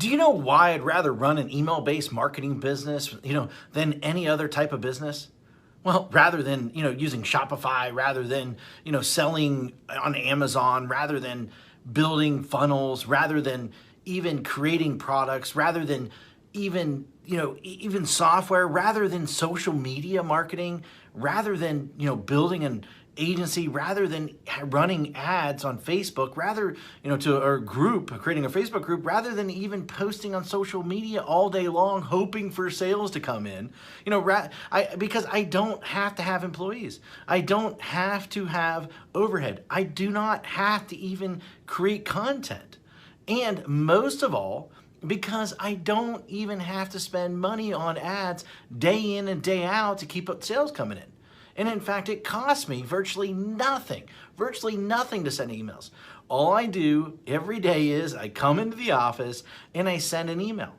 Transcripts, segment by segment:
Do you know why I'd rather run an email-based marketing business, than any other type of business? Well, rather than, using Shopify, rather than, selling on Amazon, rather than building funnels, rather than even creating products, rather than even, even software, rather than social media marketing, rather than, building an agency, rather than running ads on Facebook, rather, to our group, creating a Facebook group, rather than even posting on social media all day long, hoping for sales to come in, because I don't have to have employees. I don't have to have overhead. I do not have to even create content. And most of all, because I don't even have to spend money on ads day in and day out to keep up sales coming in. And in fact, it costs me virtually nothing to send emails. All I do every day is I come into the office and I send an email.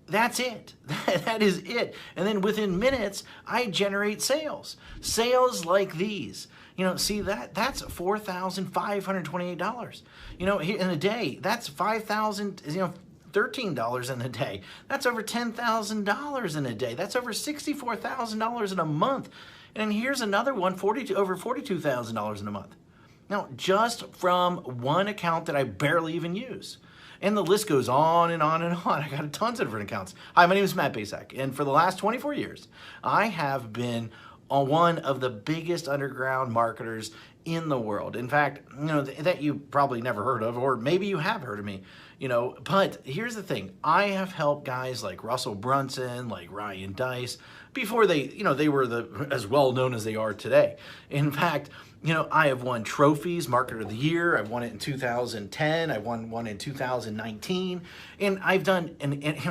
That's it. That is it. And then within minutes, I generate sales. Sales like these. See that's $4,528. In a day, that's $5,000, $13 in a day. That's over $10,000 in a day. That's over $64,000 in a month. And here's another one, over $42,000 in a month. Now, just from one account that I barely even use. And the list goes on and on and on. I got tons of different accounts. Hi, my name is Matt Basak, and for the last 24 years, I have been one of the biggest underground marketers in the world. In fact, that you probably never heard of, or maybe you have heard of me, but here's the thing. I have helped guys like Russell Brunson, like Ryan Deiss, before they were as well known as they are today. In fact, I have won trophies, Marketer of the Year. I've won it in 2010. I won one in 2019. And I've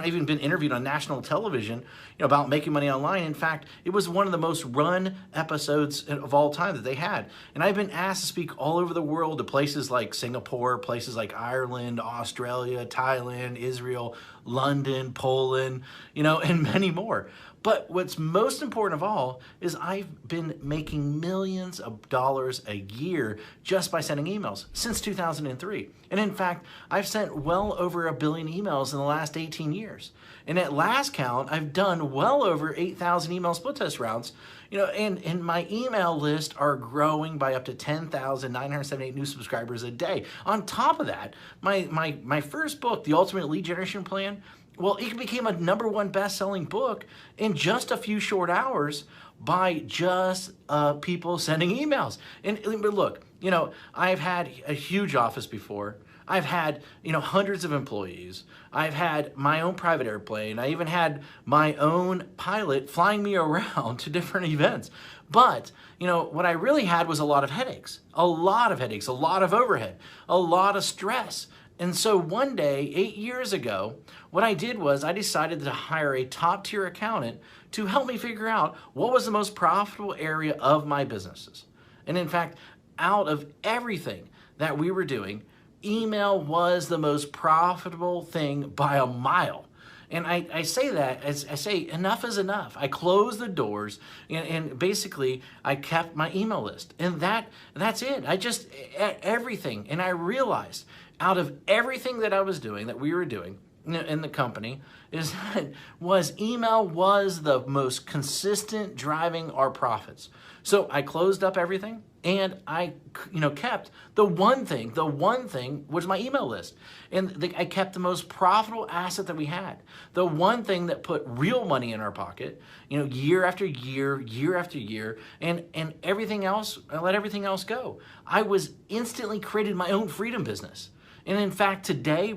even been interviewed on national television, about making money online. In fact, it was one of the most run episodes of all time that they had. And I've been asked to speak all over the world to places like Singapore, places like Ireland, Australia, Thailand, Israel, London, Poland, and many more. But what's most important of all is I've been making millions of dollars a year just by sending emails since 2003. And in fact, I've sent well over 1 billion emails in the last 18 years. And at last count, I've done well over 8,000 email split test rounds. And my email list are growing by up to 10,978 new subscribers a day. On top of that, my first book, The Ultimate Lead Generation Plan, well, it became a #1 best-selling book in just a few short hours by just people sending emails. But look, I've had a huge office before. I've had, hundreds of employees. I've had my own private airplane. I even had my own pilot flying me around to different events. But, what I really had was a lot of headaches, a lot of overhead, a lot of stress. And so one day, 8 years ago, what I did was I decided to hire a top-tier accountant to help me figure out what was the most profitable area of my businesses. And in fact, out of everything that we were doing, email was the most profitable thing by a mile. And I say that, as I say, enough is enough. I closed the doors and basically I kept my email list. And that's it. Everything. And I realized out of everything that I was doing, that we were doing in the company, email was the most consistent driving our profits. So I closed up everything and I kept the one thing was my email list. And I kept the most profitable asset that we had. The one thing that put real money in our pocket, year after year, year after year, and everything else, I let everything else go. I was instantly created my own freedom business. And in fact,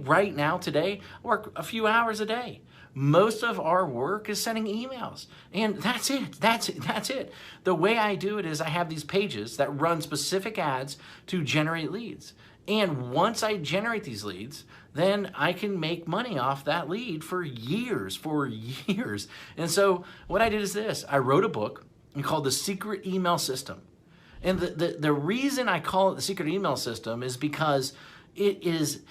right now, I work a few hours a day. Most of our work is sending emails. And that's it. The way I do it is I have these pages that run specific ads to generate leads. And once I generate these leads, then I can make money off that lead for years. And so what I did is this. I wrote a book called The Secret Email System. And the reason I call it The Secret Email System is because it is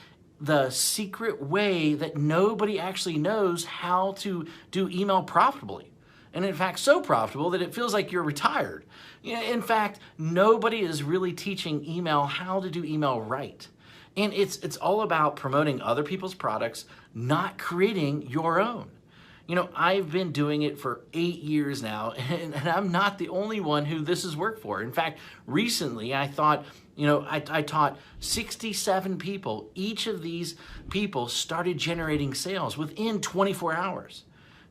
the secret way that nobody actually knows how to do email profitably. And in fact, so profitable that it feels like you're retired. In fact, nobody is really teaching email how to do email right. And it's all about promoting other people's products, not creating your own. You know, I've been doing it for 8 years now, and I'm not the only one who this has worked for. In fact, recently I thought, you know, I taught 67 people. Each of these people started generating sales within 24 hours.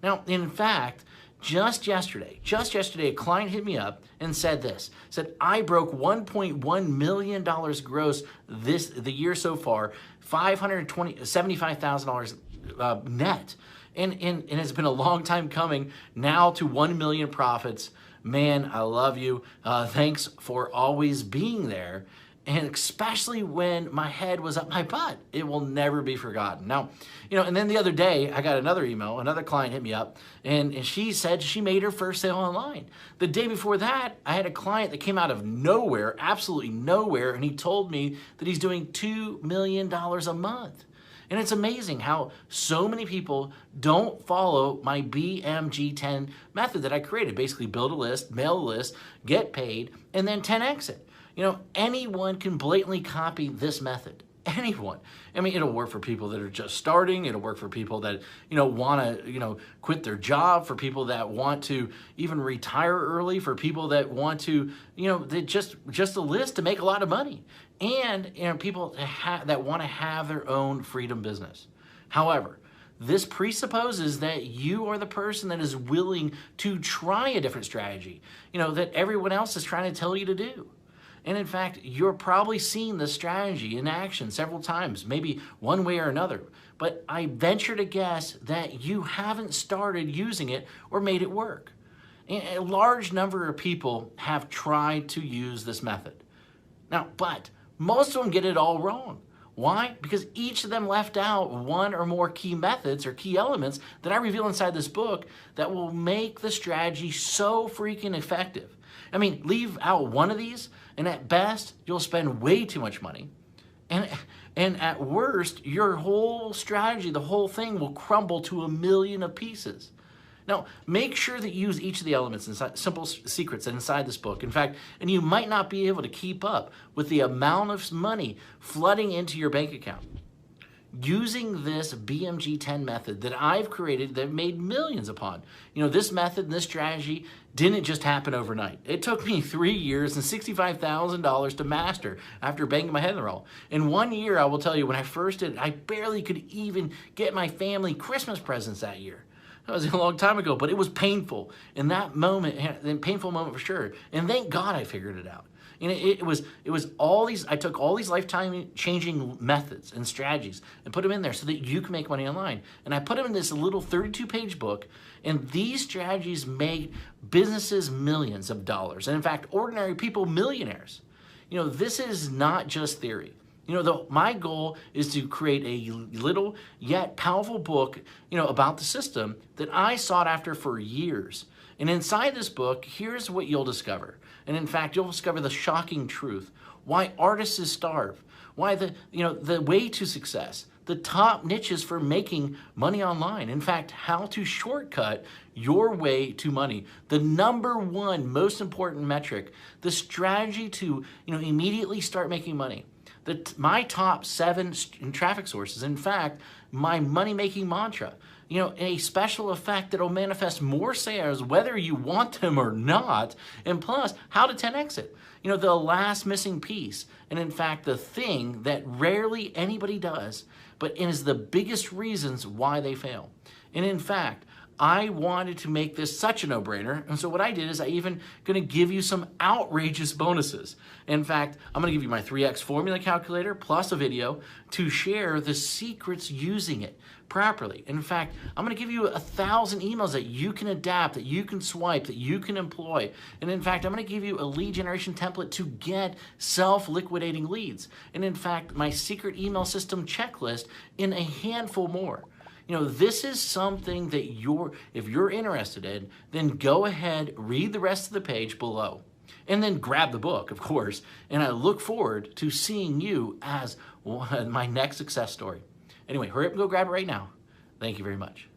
Now, in fact, just yesterday, a client hit me up and said this, said, I broke $1.1 million gross the year so far, $75,000 net. And it's been a long time coming now to 1 million profits. Man, I love you. Thanks for always being there. And especially when my head was up my butt, it will never be forgotten. Now, you know, and then the other day I got another email, another client hit me up, and she said she made her first sale online. The day before that, I had a client that came out of nowhere, absolutely nowhere, and he told me that he's doing $2 million a month. And it's amazing how so many people don't follow my BMG10 method that I created. Basically build a list, mail a list, get paid, and then 10x it. You know, anyone can blatantly copy this method. Anyone. I mean, it'll work for people that are just starting. It'll work for people that, you know, want to, you know, quit their job, for people that want to even retire early, for people that want to, you know, they just a list to make a lot of money. And, you know, people that want to have their own freedom business. However, this presupposes that you are the person that is willing to try a different strategy, you know, that everyone else is trying to tell you to do. And in fact, you're probably seen this strategy in action several times, maybe one way or another. But I venture to guess that you haven't started using it or made it work. And a large number of people have tried to use this method. Now, but most of them get it all wrong. Why? Because each of them left out one or more key methods or key elements that I reveal inside this book that will make the strategy so freaking effective. I mean, leave out one of these, and at best, you'll spend way too much money. And at worst, your whole strategy, the whole thing will crumble to a million of pieces. Now, make sure that you use each of the elements inside, simple secrets inside this book. In fact, and you might not be able to keep up with the amount of money flooding into your bank account. Using this BMG10 method that I've created, that I've made millions upon. You know, this method and this strategy didn't just happen overnight. It took me 3 years and $65,000 to master after banging my head in the wall. In 1 year, I will tell you, when I first did it, I barely could even get my family Christmas presents that year. That was a long time ago, but it was painful. In that moment, a painful moment for sure. And thank God I figured it out. And it was all these, I took all these lifetime changing methods and strategies and put them in there so that you can make money online. And I put them in this little 32-page book, and these strategies made businesses millions of dollars. And in fact, ordinary people millionaires. You know, this is not just theory. You know, my goal is to create a little yet powerful book, you know, about the system that I sought after for years. And inside this book, here's what you'll discover. And in fact, you'll discover the shocking truth. Why artists starve. Why the way to success. The top niches for making money online. In fact, how to shortcut your way to money. The #1 most important metric. The strategy to, you know, immediately start making money. My top 7 traffic sources. In fact, my money-making mantra. You know, a special effect that will manifest more sales whether you want them or not, and plus, how to 10x it. You know, the last missing piece, and in fact, the thing that rarely anybody does, but is the biggest reasons why they fail. And in fact, I wanted to make this such a no-brainer, and so what I did is I even going to give you some outrageous bonuses. In fact, I'm going to give you my 3x formula calculator plus a video to share the secrets using it properly. In fact, I'm going to give you 1,000 emails that you can adapt, that you can swipe, that you can employ. And in fact, I'm going to give you a lead generation template to get self-liquidating leads. And in fact, my secret email system checklist in a handful more. You know, this is something that if you're interested in, then go ahead, read the rest of the page below, and then grab the book, of course. And I look forward to seeing you as my next success story. Anyway, hurry up and go grab it right now. Thank you very much.